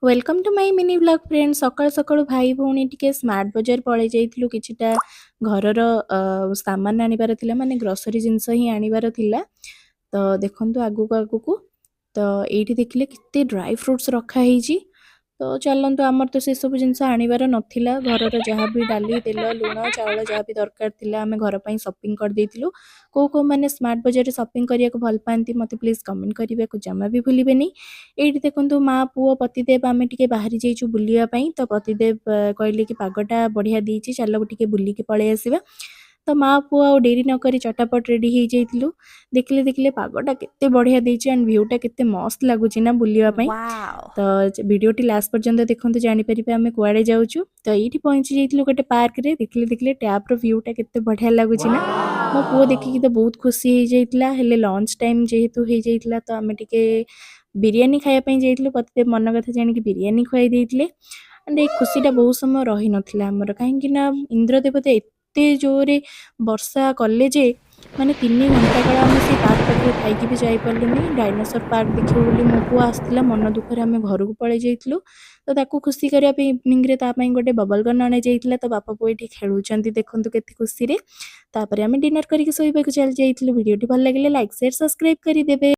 Welcome to my mini blog friend सकाळ सकाळू भाई भौणी टिके स्मार्ट बजार पळै जाइथिलु किछिटा घरर सामान आनिबार थिला माने ग्रोसरी जिंस ही आनिबार थिला। तो देखंतु आगु आगु तो एठी देखिले किते ड्राई फ्रूट्स रखा ହେଇଛି। तो चलतु आमर तो से सब जिन आनिबार नथिला घरर जहाँ भी डाली तेल लुण चाउल जहाँ भी दरकार थिला आमे घर पई शॉपिंग कर देइथिलु। को माने स्मार्ट बजार शॉपिंग करिया को भल पांती मते प्लीज कमेंट करिवे को जमा भी भूलिबेनी। एठी देखंतु माँ पुओ पतिदेव आमे टिके बाहरी जाइछु बुलिया पई तो पतिदेव कहले कि पागटा बढ़िया दीची चलो टिके बुली के पळे आसीबा। तो माँ पुओ आ डेरी न करी चटापट रेडी हो जाइथिलु। देखिले देखिले पागटा केते बढ़िया देछि एंड व्यूटा केते मस्त लागुछि ना बुलिया पई। तो वीडियोटी लास्ट पर्यंत देखंतु जानि परिबे आमे कुआडे जाउछु। तो एठी पहुंची जाइथिलु गोटे पार्क रे देखिले देखिले टैप रो व्यूटा केते बढ़िया लागुछि ना। मो पुओ देखि तो बहुत खुशी हो जाइथिला हेले लंच टाइम जेहेतु हो जाइथिला तो आमे टिके बिरियानी खाया पई जाइथिलु पतिदेव मन कथा जानि कि बिरियानी खुआई देइथिले। एंड ए खुशीटा बहुत समय रही नथिला हमर काहेकि ना इंद्र देवता एते जोरे वर्षा कले जे माने 3 घंटा काल आमे से पार्क पाखरे थाइकी भी जाई परलुनी। डायनासोर पार्क देखियो बोली मो पुआ आस्थिला मन दुखरे आमे घरକୁ पळै जाइथिलु। तो ताकू खुशी करिया पे इवनिंग रे ता पई गोटे बबल गन आने जाइथिला तो बापा पुओ एठी खेलुचंती देखंतु केते खुशी रे। तापरे आमे डिनर करिके सोइबा को चल जाइथिलु। वीडियोटी भल लागिले लाइक शेयर सब्सक्राइब करि देबे।